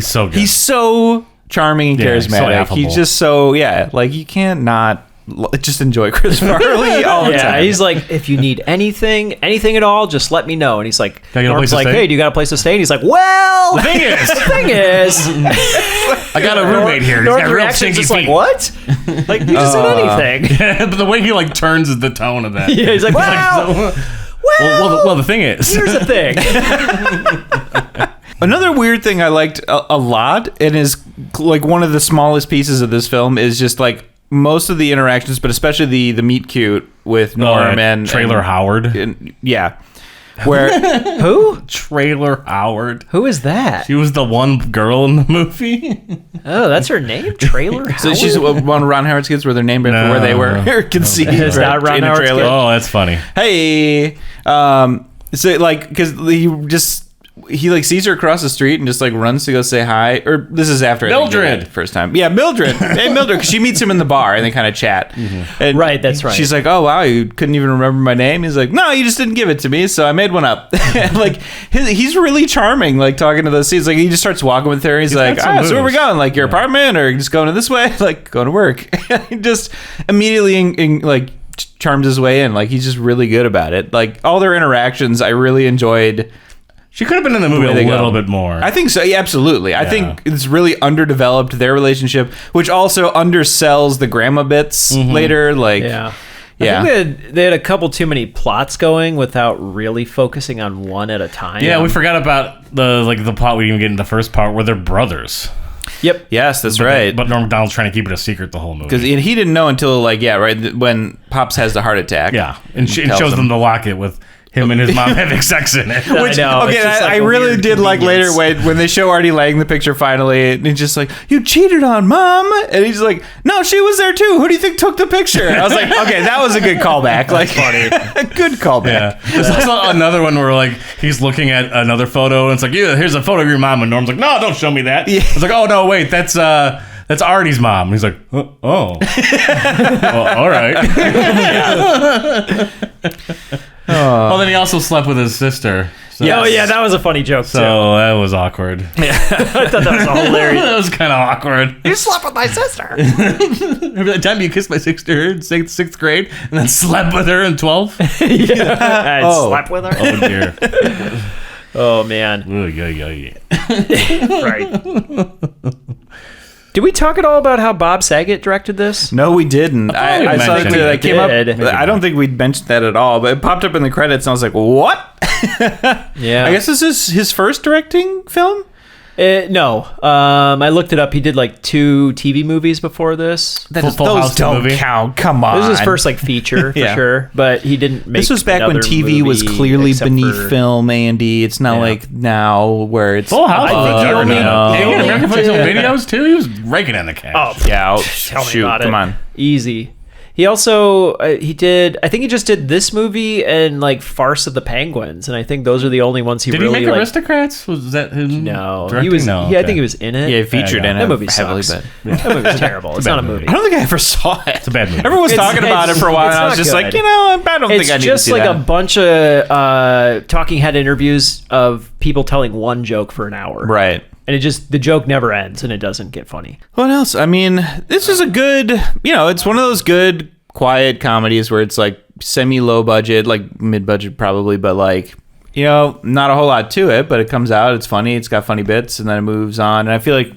so good. He's so charming and charismatic. So affable. He's just so like you can't not just enjoy Chris Farley all the time. He's like, if you need anything at all, just let me know. And he's like, Norm's like, hey, do you got a place to stay? And he's like, well, the thing is, I got a roommate here. He's got real stinky just feet. like, what? Like, you just said anything. Yeah, but the way he like turns the tone of that. Yeah, he's like, well, the thing is, here's the thing. Another weird thing I liked a lot, and is like one of the smallest pieces of this film, is just like most of the interactions, but especially the meet cute with Norm and Trailer Howard. Yeah. Where who? Trailer Howard. Who is that? She was the one girl in the movie. Oh, that's her name, Trailer Howard. So she's one of Ron Howard's kids, where they're named after where they were conceived. It's not Ron Howard's kid. Oh, that's funny. Hey, so like because he like sees her across the street and just like runs to go say hi. Or this is after Mildred. The first time. Yeah, Mildred. Hey, Mildred. 'Cause she meets him in the bar and they kind of chat. Mm-hmm. And right, that's right. She's like, oh wow, you couldn't even remember my name. He's like, no, you just didn't give it to me, so I made one up. Like he's really charming. Like talking to those scenes. Like he just starts walking with her. He's like, so where are we going? Like your apartment, or just going this way? Like going to work. He just immediately like charms his way in. Like he's just really good about it. Like all their interactions, I really enjoyed. She could have been in the movie a little bit more. I think so. Yeah, absolutely. I think it's really underdeveloped, their relationship, which also undersells the grandma bits later. Like, I think they had a couple too many plots going without really focusing on one at a time. Yeah, we forgot about the plot we didn't even get in the first part where they're brothers. Yep. Yes, that's right. But Norm Macdonald's trying to keep it a secret the whole movie. Because he didn't know until when Pops has the heart attack. Yeah, and shows them the locket with him and his mom having sex in it. Which, I know. okay, I really did like later when they show Artie Lang the picture finally, and he's just like, "You cheated on Mom," and he's like, "No, she was there too. Who do you think took the picture?" I was like, "Okay, that was a good callback. Like, funny, a good callback." Yeah. There's also another one where like he's looking at another photo, and it's like, "Yeah, here's a photo of your mom," and Norm's like, "No, don't show me that." Yeah. It's like, "Oh no, wait, that's Artie's mom." And he's like, "Oh, well, all right." Well, then he also slept with his sister. So, yeah, oh yeah, that was a funny joke too. So that was awkward. I thought that was hilarious. That was kind of awkward. You slept with my sister. Remember that time you kissed my sister in sixth grade and then slept with her in 12th? Yeah, I slept with her. Oh dear. Oh man. Right. Did we talk at all about how Bob Saget directed this? No, we didn't. I saw that came up. Did. I don't think we mentioned that at all, but it popped up in the credits, and I was like, "What?" Yeah. I guess this is his first directing film. No. I looked it up. He did like 2 TV movies before this. Those don't count. Come on. This was his first like feature for sure, but he didn't make. This was back when TV was clearly beneath film, Andy. It's not like now where it's Full House. I think he only American Pie videos too. He was raking in the cash. Oh yeah. Tell me about it. Come on. Easy. He also he did. I think he just did this movie and like Farce of the Penguins, and I think those are the only ones he did really he make like. Aristocrats? Was that him? No, directing? he was. No, Yeah, I think he was in it. Yeah, featured in it. That movie heavily, sucks. but That movie's terrible. It's not a movie. I don't think I ever saw it. It's a bad movie. Everyone was talking about it for a while, and I was just like, I don't think I need to see that. It's just like a bunch of talking head interviews of people telling one joke for an hour. Right. And the joke never ends, and it doesn't get funny. What else? I mean, this is a good, it's one of those good, quiet comedies where it's like semi-low budget, like mid-budget probably, but like, not a whole lot to it, but it comes out, it's funny, it's got funny bits, and then it moves on. And I feel like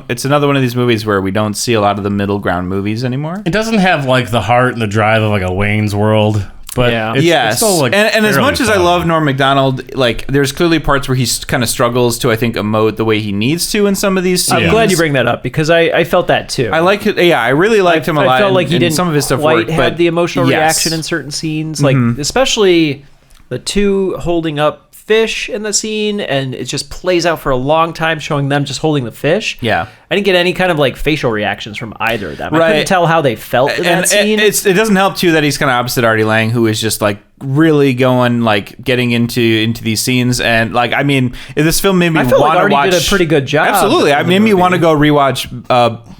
it's another one of these movies where we don't see a lot of the middle ground movies anymore. It doesn't have like the heart and the drive of like a Wayne's World. But it's still like and as much as I fun. love Norm Macdonald, like there's clearly parts where he kind of struggles to, I think, emote the way he needs to in some of these scenes. I'm glad you bring that up because I felt that too. I like it. Yeah, I really liked him a lot. I felt like he didn't some of his stuff quite worked, have but the emotional reaction in certain scenes, like especially the 2 holding up fish in the scene, and it just plays out for a long time showing them just holding the fish. Yeah. I didn't get any kind of like facial reactions from either of them. Right. I couldn't tell how they felt in that scene. It doesn't help too that he's kind of opposite Artie Lang, who is just like really going like getting into these scenes, and like I mean this film made me want to like Artie watch. did a pretty good job. Absolutely, I made me want to go rewatch.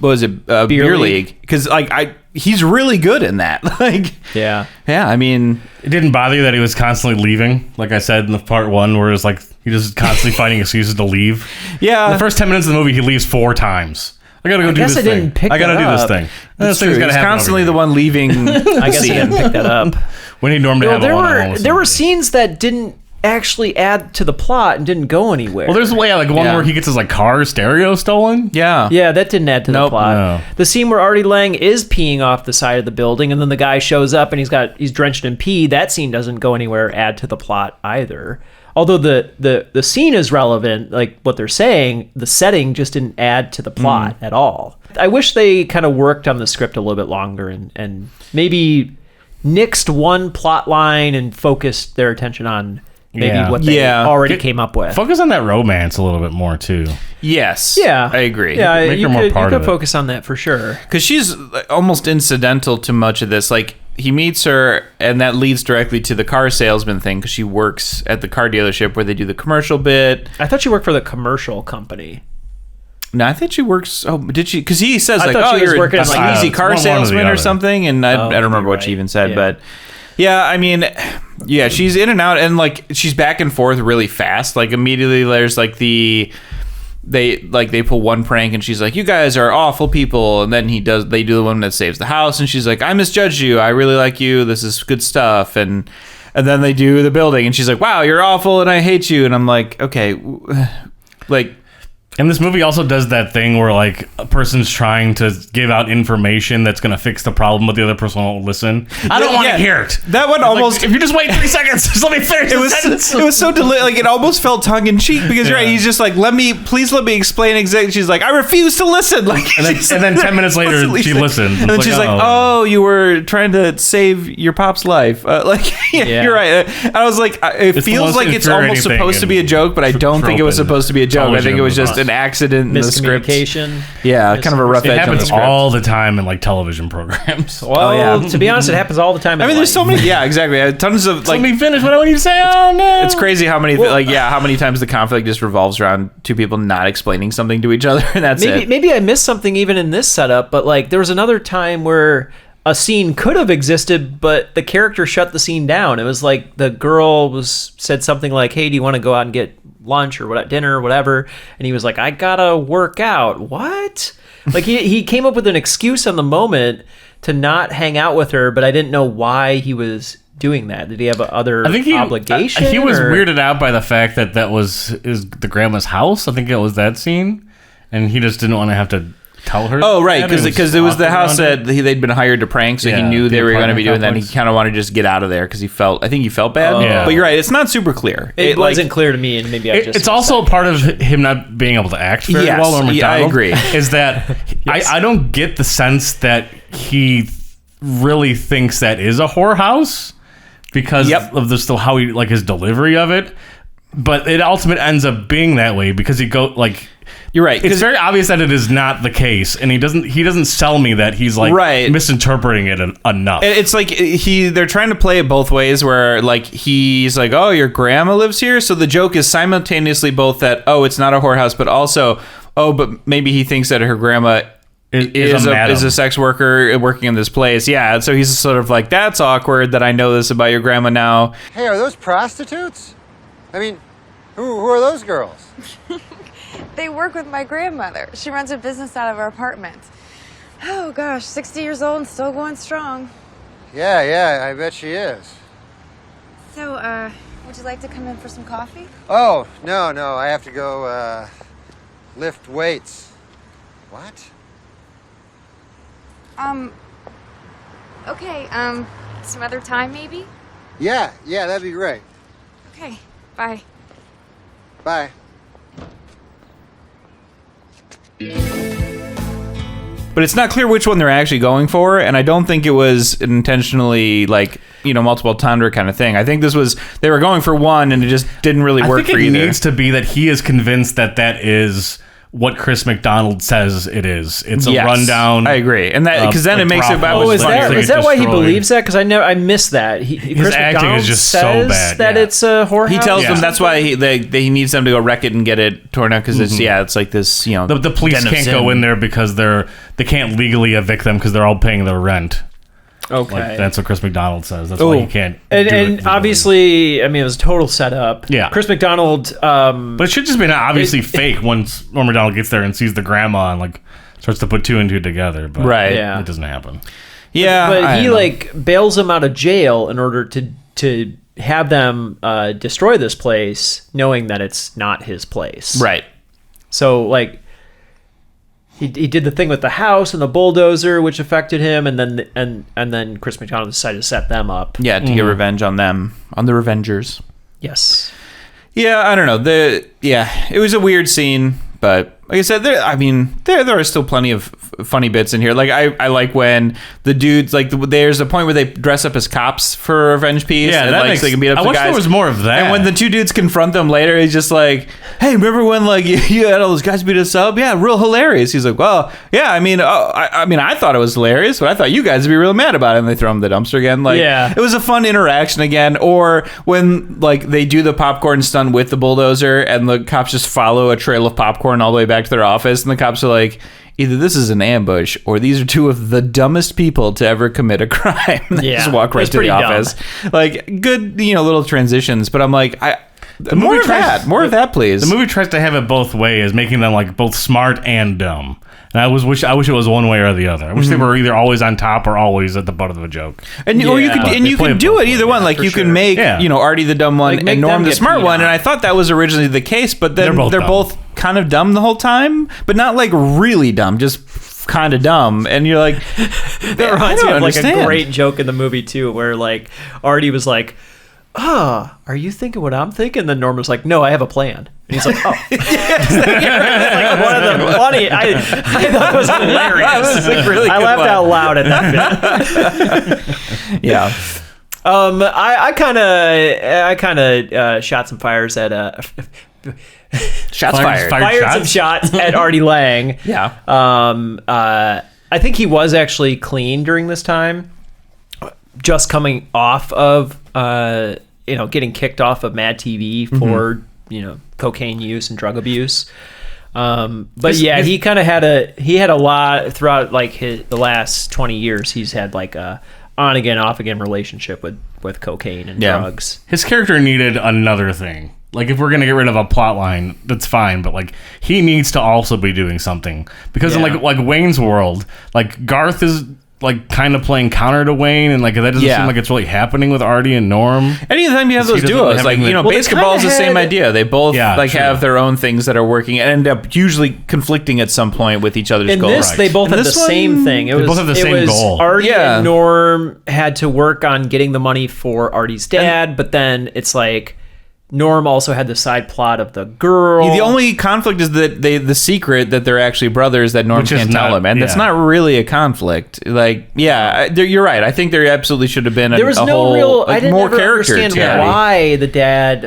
What was it? Beer League? Because like he's really good in that. Like yeah. I mean, it didn't bother you that he was constantly leaving, like I said in the part 1, where it's like he just constantly finding excuses to leave. Yeah, in the first 10 minutes of the movie, he leaves 4 times. I gotta go do this thing. I gotta do this thing. That's true. He's constantly the one leaving. I guess I didn't pick that up. We need Norm to have a one-on-one with there were scenes that didn't actually add to the plot and didn't go anywhere. Well, there's like one where he gets his like car stereo stolen. Yeah, that didn't add to the plot. No. The scene where Artie Lang is peeing off the side of the building, and then the guy shows up and he's drenched in pee. That scene doesn't go anywhere, add to the plot either. Although the scene is relevant, like what they're saying, the setting just didn't add to the plot at all. I wish they kind of worked on the script a little bit longer and maybe nixed one plot line and focused their attention on maybe what they already came up with. Focus on that romance a little bit more too. Yes. Yeah, I agree. Yeah, Make her more part you of could it. focus on that for sure. Because she's almost incidental to much of this. Like he meets her, and that leads directly to the car salesman thing because she works at the car dealership where they do the commercial bit. I thought she worked for the commercial company. No, I think she works. Oh, did she? Because he says I like, thought "Oh, she was you're working a as, like, sleazy car one or the salesman or other. something," and I don't remember what she even said, but yeah, I mean, yeah, she's in and out, and like she's back and forth really fast. Like immediately, there's like they pull one prank, and she's like, "You guys are awful people," and then they do the one that saves the house, and she's like, "I misjudged you. I really like you. This is good stuff," and then they do the building, and she's like, "Wow, you're awful, and I hate you," and I'm like, okay, like. And this movie also does that thing where, like, a person's trying to give out information that's going to fix the problem, but the other person won't listen. I don't want to hear it. That one almost... If you just wait 3 seconds, just let me finish the sentence. It was so like, it almost felt tongue-in-cheek, because you're right, he's just like, please let me explain exactly. She's like, I refuse to listen. Like, and then 10 minutes later, she listens. And then she's like, oh, you were trying to save your pop's life. You're right. And I was like, it feels like it's almost supposed to be a joke, but I don't think it was supposed to be a joke. I think it was just an accident in the script. Yeah, kind of a rough edge. It happens all the time in like television programs. Well, to be honest, it happens all the time. I mean, there's so many. Yeah, exactly. Tons of like. Let me finish what I want you to say. Oh no! It's crazy how many how many times the conflict just revolves around two people not explaining something to each other, and that's it. Maybe I missed something even in this setup, but like there was another time where a scene could have existed, but the character shut the scene down. It was like the girl said something like, "Hey, do you want to go out and get lunch or dinner or whatever?" And he was like, "I gotta work out." What? Like he came up with an excuse on the moment to not hang out with her, but I didn't know why he was doing that. Did he have other obligation? He was weirded out by the fact that was the grandma's house. I think it was that scene, and he just didn't want to have to tell her. Oh, right, because it was the house that they'd been hired to prank, so he knew they were going to be doing that, and he kind of wanted to just get out of there because he felt bad. Yeah. But you're right, it's not super clear. It wasn't clear to me, and maybe it's also part of him not being able to act very well. Or McDonald, I agree. Is that I don't get the sense that he really thinks that is a whorehouse because of how he his delivery of it, but it ultimately ends up being that way because he You're right. It's very obvious that it is not the case, and he doesn't sell me that he's misinterpreting it enough. It's like they're trying to play it both ways, where he's like, "Oh, your grandma lives here," so the joke is simultaneously both that, "Oh, it's not a whorehouse," but also, "Oh, but maybe he thinks that her grandma is a sex worker working in this place." Yeah, so he's sort of like, "That's awkward that I know this about your grandma now." Hey, are those prostitutes? I mean, who are those girls? They work with my grandmother. She runs a business out of our apartment. Oh gosh, 60 years old and still going strong. Yeah, I bet she is. So, would you like to come in for some coffee? Oh, no, I have to go, lift weights. What? Okay, some other time maybe? Yeah, that'd be great. Okay, bye. Bye. But it's not clear which one they're actually going for, and I don't think it was intentionally multiple entendre kind of thing. I think they were going for one, and it just didn't really work for either. I think it needs to be that he is convinced that is what Chris McDonald says it is. It's a rundown. I agree, and that because then it makes it about. Is that why he believes that? Because I missed that. His acting is just so bad. That it's a whorehouse. He tells them that's why he needs them to go wreck it and get it torn out because it's like this. The police can't go in there because they can't legally evict them because they're all paying their rent. Okay, that's what Chris McDonald says. That's why he can't. And obviously, I mean, it was a total setup. Yeah, Chris McDonald. But it should just be obviously fake once Norm McDonald gets there and sees the grandma and starts to put two and two together. But it doesn't happen. Yeah, but he bails them out of jail in order to have them destroy this place, knowing that it's not his place. Right. So He did the thing with the house and the bulldozer, which affected him, and then Chris McDonald decided to set them up. Yeah, to get revenge on them, on the Revengers. Yes. Yeah, I don't know. It was a weird scene, but like I said, there are still plenty of funny bits in here. I like when the dudes there's a point where they dress up as cops for a revenge piece. Yeah, and they can beat up the guys. I wish there was more of that. And when the two dudes confront them later, he's just like, "Hey, remember when you had all those guys beat us up? Yeah, real hilarious." He's like, "Well, yeah, I thought it was hilarious, but I thought you guys would be real mad about it." And they throw him in the dumpster again. It was a fun interaction again. Or when they do the popcorn stunt with the bulldozer, and the cops just follow a trail of popcorn all the way back to their office, and the cops are like, either this is an ambush or these are two of the dumbest people to ever commit a crime. They just walk right to the office. Good, little transitions. But I'm like, More of that, please. The movie tries to have it both ways, making them like both smart and dumb. And I wish it was one way or the other. I wish they were either always on top or always at the butt of the joke. Or you could do it either one. Like you can make Artie the dumb one like, and Norm the smart one. And I thought that was originally the case, but then they're both kind of dumb the whole time, but not like really dumb, just kind of dumb. And you're like, that reminds me of like a great joke in the movie too, where like Artie was like, are you thinking what I'm thinking? Then Norm was like, no, I have a plan. And he's like, oh. Like one of the funny. I thought it was hilarious. That was a really I laughed out loud at that bit. Yeah. I kind of shot some fires at fired some shots at Artie Lang. Yeah. I think he was actually clean during this time, just coming off of getting kicked off of Mad TV for cocaine use and drug abuse. But he kind of had a lot throughout like the last 20 years. He's had like a on again, off again relationship with cocaine and drugs. His character needed another thing. Like, if we're going to get rid of a plot line, that's fine, but, like, he needs to also be doing something. Because in, like Wayne's World, like, Garth is, like, kind of playing counter to Wayne, and, like, that doesn't seem like it's really happening with Artie and Norm. Anytime you have those duos, like, basketball's the same idea. They both, have their own things that are working and end up usually conflicting at some point with each other's goals. In this, they both had the same thing. They both have the same goal. Artie and Norm had to work on getting the money for Artie's dad, but then it's like... Norm also had the side plot of the girl. The only conflict is that the secret that they're actually brothers that Norm can't tell him, and that's not really a conflict. Like, you're right. I think there absolutely should have been there was no real. I didn't more character. Understand why the dad,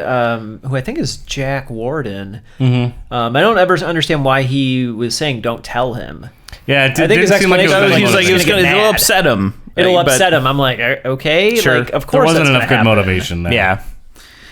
who I think is Jack Warden. I don't ever understand why he was saying don't tell him. Yeah, I think his explanation was it'll upset him. It'll upset him. I'm like, okay, sure. Like, of course, there wasn't enough good motivation there. Yeah.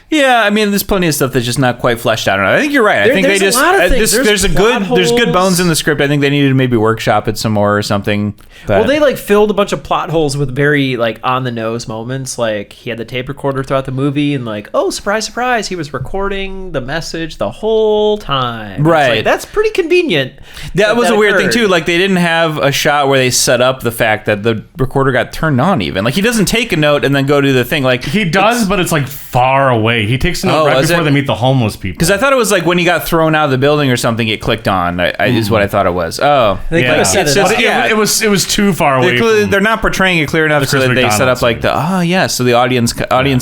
Yeah, I mean, there's plenty of stuff that's just not quite fleshed out. I think you're right. I think they just there's good bones in the script. I think they needed to maybe workshop it some more or something. Well, they like filled a bunch of plot holes with very like on the nose moments. Like he had the tape recorder throughout the movie, and like, oh, surprise, surprise, he was recording the message the whole time. Right, like, that's pretty convenient. That was a weird thing too. Like they didn't have a shot where they set up the fact that the recorder got turned on. Even like he doesn't take a note and then go do the thing. Like he does, but it's like far away. He takes a note right before they meet the homeless people. Because I thought it was like when he got thrown out of the building or something, it clicked on. Is what I thought it was. Oh, it was too far away. They're not portraying it clear enough so that they set up like so the audience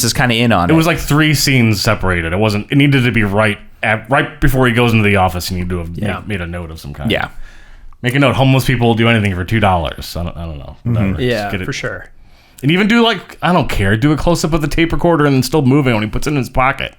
is kind of in on it. It was like 3 scenes separated. It wasn't. It needed to be right before he goes into the office. You need to have made a note of some kind. Yeah, make a note. Homeless people will do anything for $2. I don't know. Mm-hmm. Yeah, for sure. And even do like, I don't care, do a close-up of the tape recorder and then still moving when he puts it in his pocket.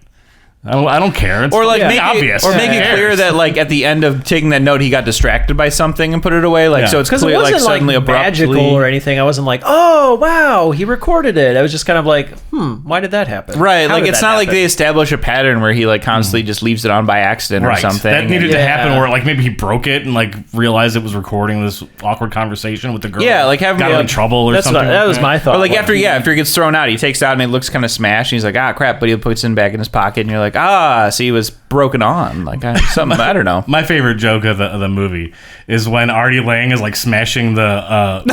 I don't care. It's obvious. Or make it clear that like at the end of taking that note, he got distracted by something and put it away. Like so, it's clear. It wasn't like suddenly abruptly magical or anything. I wasn't like, oh wow, he recorded it. I was just kind of like, why did that happen? Right. Like it's not like they establish a pattern where he like constantly just leaves it on by accident or something. That needed to happen where like maybe he broke it and like realized it was recording this awkward conversation with the girl. Yeah, like having got him in trouble or something. That was my thought. Or like after he gets thrown out, he takes it out and it looks kind of smashed. And he's like, crap, but he puts it back in his pocket and you're like, see. Was broken on like something. I don't know. My favorite joke of the movie is when Artie Lang is like smashing the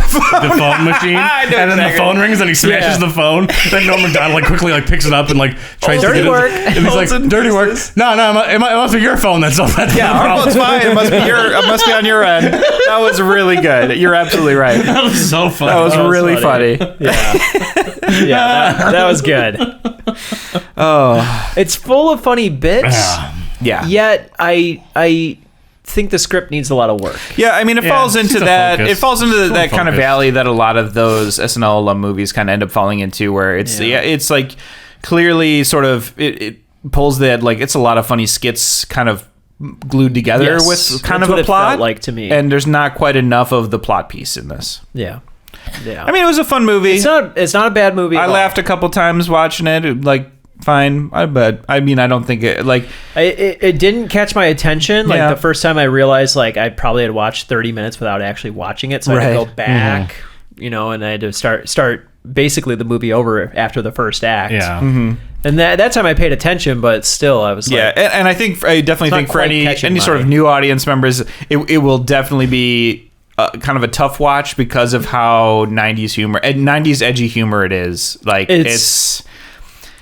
phone machine and then the phone rings and he smashes the phone. Then Norm Macdonald like quickly like picks it up and like tries to get work. And he's like, dirty work. No, it must be your phone. That's the problem. It's fine. It must be on your end. That was really good. You're absolutely right. That was so funny. That was really funny. Yeah, that was good. It's full of funny bits. Yeah. Yet I think the script needs a lot of work. Yeah, I mean it falls into that. It falls into that kind of valley that a lot of those SNL alum movies kind of end up falling into, where it's like clearly sort of it pulls that like it's a lot of funny skits kind of glued together with kind of a plot. Felt like to me, and there's not quite enough of the plot piece in this. Yeah. I mean, it was a fun movie. It's not a bad movie. I laughed a couple times watching it. Like, fine. But I mean, I don't think it like it didn't catch my attention. Like the first time I realized, like I probably had watched 30 minutes without actually watching it, so I had to go back, and I had to start basically the movie over after the first act. Yeah. And that time I paid attention, but still I was like... Yeah, and I definitely think for any sort of new audience members, it will definitely be kind of a tough watch because of how 90s humor, 90s edgy humor it is. Like, it's...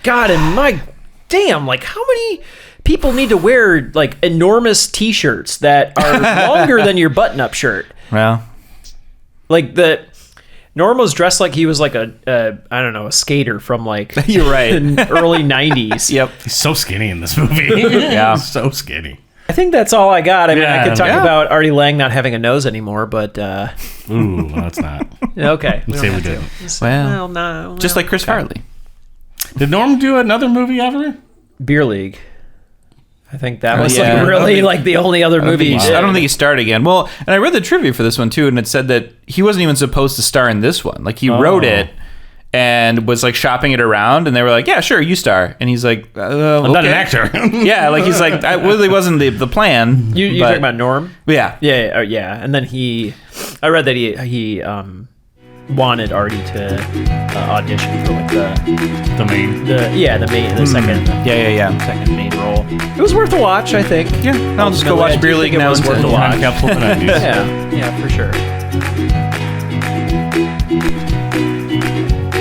God, and my damn, like, how many people need to wear, like, enormous T-shirts that are longer than your button-up shirt? Well... Like, Norm was dressed like he was like a skater from like you're right early 90s. Yep, he's so skinny in this movie. Yeah, so skinny. I think that's all I got. I mean, I could talk about Artie Lang not having a nose anymore, but ooh, let's not. Okay, we did. Well, no, just like Chris Farley. Did Norm do another movie ever? Beer League. I think that was like really like the only other movie. I don't think he starred again. Well, and I read the trivia for this one too, and it said that he wasn't even supposed to star in this one. Like he wrote it and was like shopping it around, and they were like, "Yeah, sure, you star." And he's like, "I'm not an actor." Yeah, like he's like, "That really wasn't the plan." You talking about Norm? Yeah, yeah. And then I read that he wanted Artie to audition for like the second main role. It was worth a watch, I think. Yeah, I'll just go watch Beer League now. It was worth a watch. Yeah, for sure.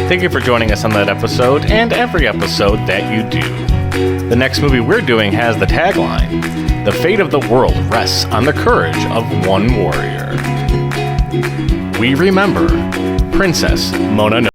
Thank you for joining us on that episode and every episode that you do. The next movie we're doing has the tagline, "The fate of the world rests on the courage of one warrior." We remember Princess Mononoke.